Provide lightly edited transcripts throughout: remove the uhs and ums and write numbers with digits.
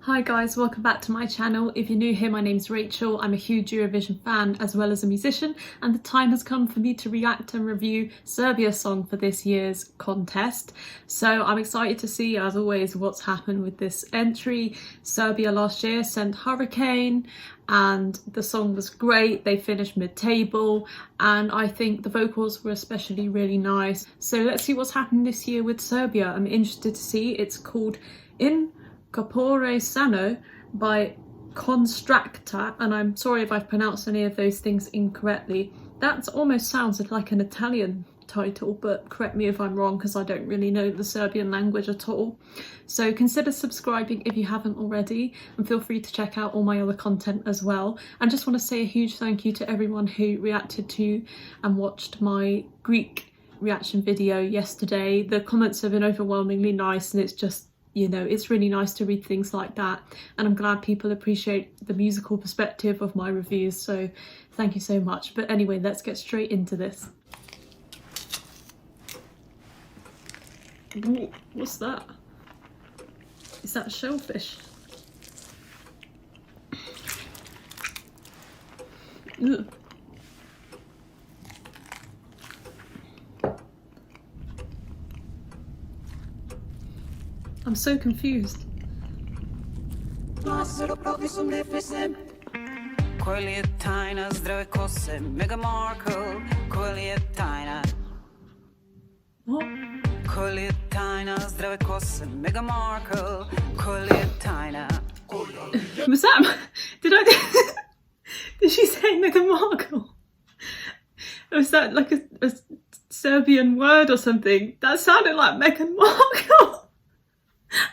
Hi guys, welcome back to my channel. If you're new here, my name's Rachel. I'm a huge Eurovision fan as well as a musician, and the time has come for me to react and review Serbia's song for this year's contest. So I'm excited to see, as always, what's happened with this entry. Serbia last year sent Hurricane and the song was great. They finished mid-table and I think the vocals were especially really nice. So let's see what's happened this year with Serbia. I'm interested to see. It's called In Capore Sano by Konstrakta, and I'm sorry if I've pronounced any of those things incorrectly. That almost sounds like an Italian title, but correct me if I'm wrong because I don't really know the Serbian language at all. So consider subscribing if you haven't already, and feel free to check out all my other content as well. And just want to say a huge thank you to everyone who reacted to and watched my Greek reaction video yesterday. The comments have been overwhelmingly nice, and it's just, you know, it's really nice to read things like that, and I'm glad people appreciate the musical perspective of my reviews, so thank you so much. But anyway, let's get straight into this. Ooh, what's that? Is that a shellfish? Ugh. I'm so confused. What? Megan Markle, Was that? Did she say Megan Markle? Was that like a Serbian word or something? That sounded like Megan Markle.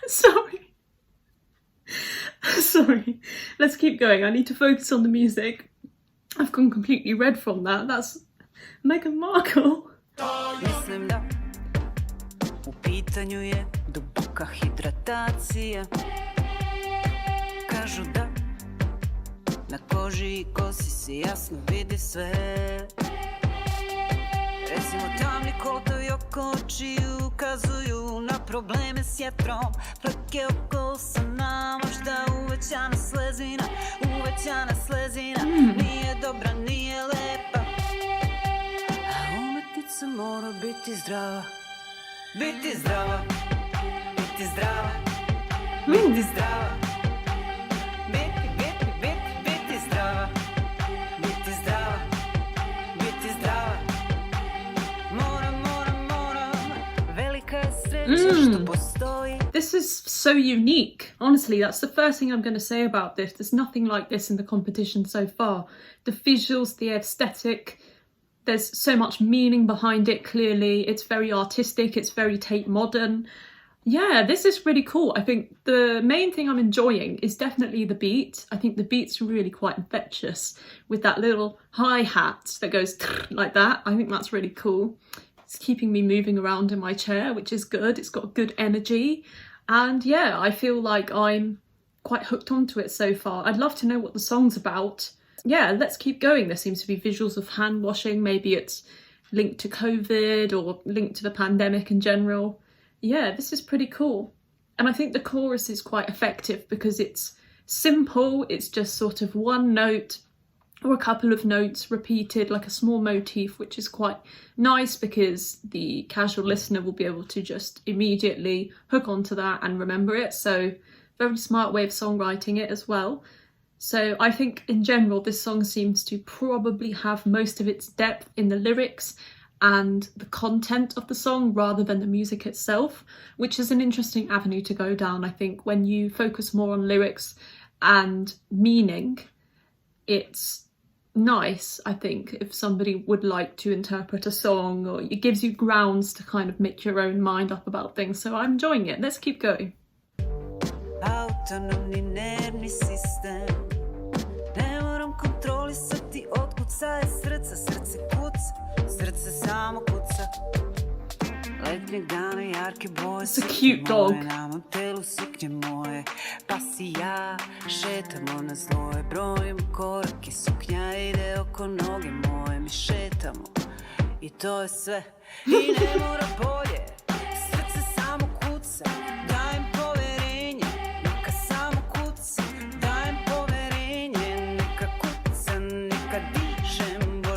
Sorry. Sorry. Let's keep going. I need to focus on the music. I've gone completely red from that. That's Megan Markle. Mislim da u pitanju je duboka hidratacija. Kažu da na koži I kosi se jasno vidi sve. Recimo tamni kotovi oko očiju ukazuju na probleme s jetrom. Fleke oko usana, možda uvećana slezina. Nije dobra, nije lepa. A umetnica mora biti zdrava. Biti zdrava. Biti zdrava. Biti zdrava. Biti zdrava. Biti zdrava. Biti zdrava. This is so unique. Honestly, that's the first thing I'm going to say about this. There's nothing like this in the competition so far. The visuals, the aesthetic, there's so much meaning behind it, clearly. It's very artistic, it's very Tate modern. Yeah, this is really cool. I think the main thing I'm enjoying is definitely the beat. I think the beat's really quite infectious with that little hi-hat that goes like that. I think that's really cool. It's keeping me moving around in my chair, which is good. It's got good energy. And yeah, I feel like I'm quite hooked onto it so far. I'd love to know what the song's about. Yeah, let's keep going. There seems to be visuals of hand washing. Maybe it's linked to COVID or linked to the pandemic in general. Yeah, this is pretty cool. And I think the chorus is quite effective because it's simple. It's just sort of one note or a couple of notes repeated, like a small motif, which is quite nice because the casual listener will be able to just immediately hook onto that and remember it. So very smart way of songwriting it as well. So I think in general this song seems to probably have most of its depth in the lyrics and the content of the song rather than the music itself, which is an interesting avenue to go down. I think when you focus more on lyrics and meaning, it's nice, I think, if somebody would like to interpret a song, or it gives you grounds to kind of make your own mind up about things. So I'm enjoying it. Let's keep going. Autonomni nervni sistem. Ne moram kontrolisati otkuca je srce, srce kuca, srce samo kuca. Letnjeg dana jarke boje. It's a cute dog. Na mom telu suknje moje. Pa si ja šetamo na zloje. Brojim korake, suknja ide oko noge moje. Mi šetamo I to je sve. I ne mora bolje. Srce samo kuca. Dajem poverenje. Neka samo kuca.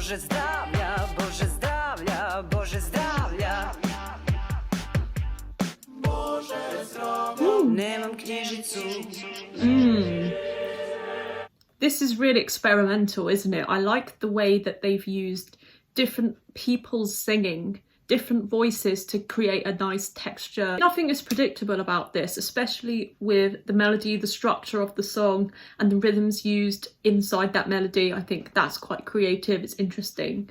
Bože zdravlja, Bože zdravlja, Bože zdravlja. Nemam knjižicu. This is really experimental, isn't it? I like the way that they've used different people's singing, different voices to create a nice texture. Nothing is predictable about this, especially with the melody, the structure of the song, and the rhythms used inside that melody. I think that's quite creative, it's interesting.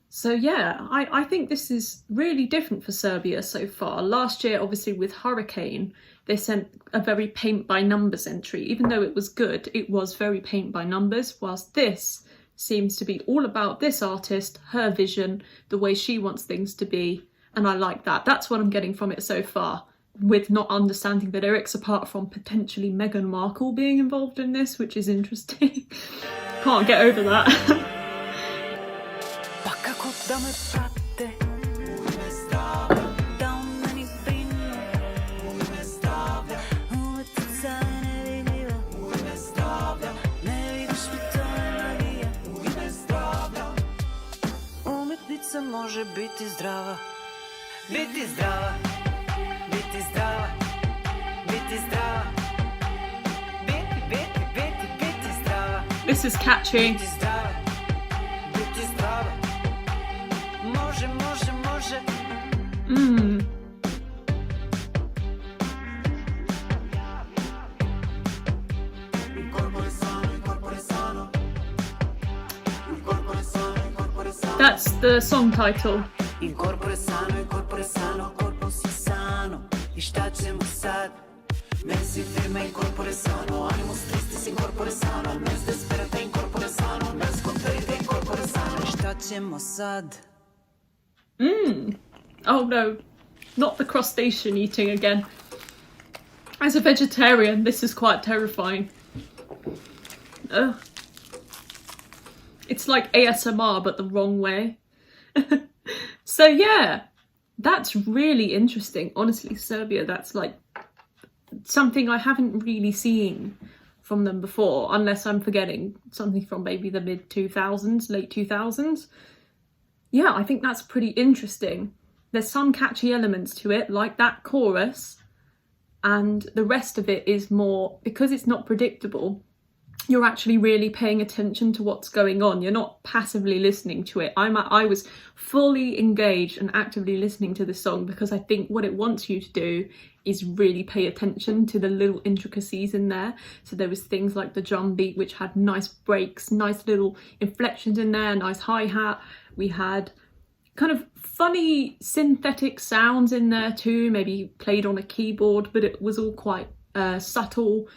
So yeah, I think this is really different for Serbia so far. Last year, obviously with Hurricane, they sent a very paint by numbers entry. Even though it was good, it was very paint by numbers, whilst this seems to be all about this artist, her vision, the way she wants things to be, and I like that. That's what I'm getting from it so far, with not understanding the lyrics apart from potentially Megan Markle being involved in this, which is interesting. Can't get over that. Da me prate, da o meni brinu, umetica je nevidljiva, ne vidiš mi to je magija. Umetnica može biti zdrava, biti zdrava, biti zdrava, biti zdrava, biti zdrava. This is catchy. Biti zdrava, biti zdrava. Može, može, može. That's the song title. In corpore sano, corpo si sano. I šta ćemo sad? Mesi firma in corpore sano, animus tristis in corpore sano, mes desperata in corpore sano, mes conferite in corpore sano. I šta ćemo sad? Oh no, not the crustacean eating again. As a vegetarian, this is quite terrifying. Ugh. It's like ASMR, but the wrong way. So yeah, that's really interesting. Honestly, Serbia, that's like something I haven't really seen from them before, unless I'm forgetting something from maybe the mid-2000s, late 2000s. Yeah, I think that's pretty interesting. There's some catchy elements to it, like that chorus, and the rest of it is more, because it's not predictable, you're actually really paying attention to what's going on. You're not passively listening to it. I was fully engaged and actively listening to the song because I think what it wants you to do is really pay attention to the little intricacies in there. So there was things like the drum beat, which had nice breaks, nice little inflections in there, nice hi-hat. We had kind of funny synthetic sounds in there too, maybe played on a keyboard, but it was all quite subtle,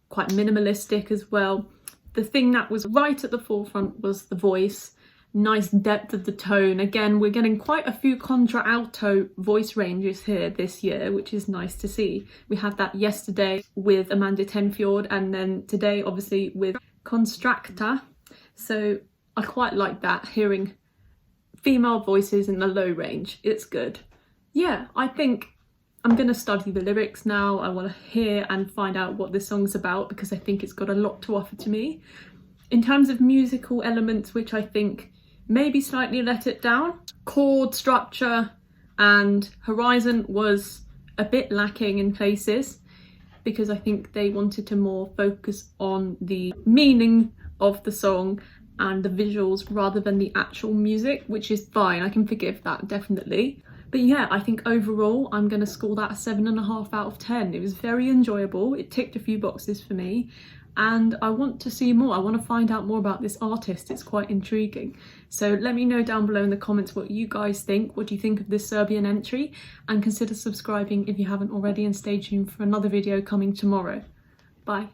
quite minimalistic as well. The thing that was right at the forefront was the voice, nice depth of the tone. Again, we're getting quite a few contra-alto voice ranges here this year, which is nice to see. We had that yesterday with Amanda Tenfjord, and then today obviously with Konstrakta. So I quite like that, hearing female voices in the low range. It's good. Yeah, I think I'm going to study the lyrics now. I want to hear and find out what this song's about because I think it's got a lot to offer to me. In terms of musical elements, which I think maybe slightly let it down, chord structure and horizon was a bit lacking in places because I think they wanted to more focus on the meaning of the song and the visuals rather than the actual music, which is fine. I can forgive that, definitely. But yeah, I think overall I'm going to score that a 7.5 out of 10. It was very enjoyable. It ticked a few boxes for me and I want to see more. I want to find out more about this artist. It's quite intriguing. So let me know down below in the comments what you guys think. What do you think of this Serbian entry? And consider subscribing if you haven't already, and stay tuned for another video coming tomorrow. Bye.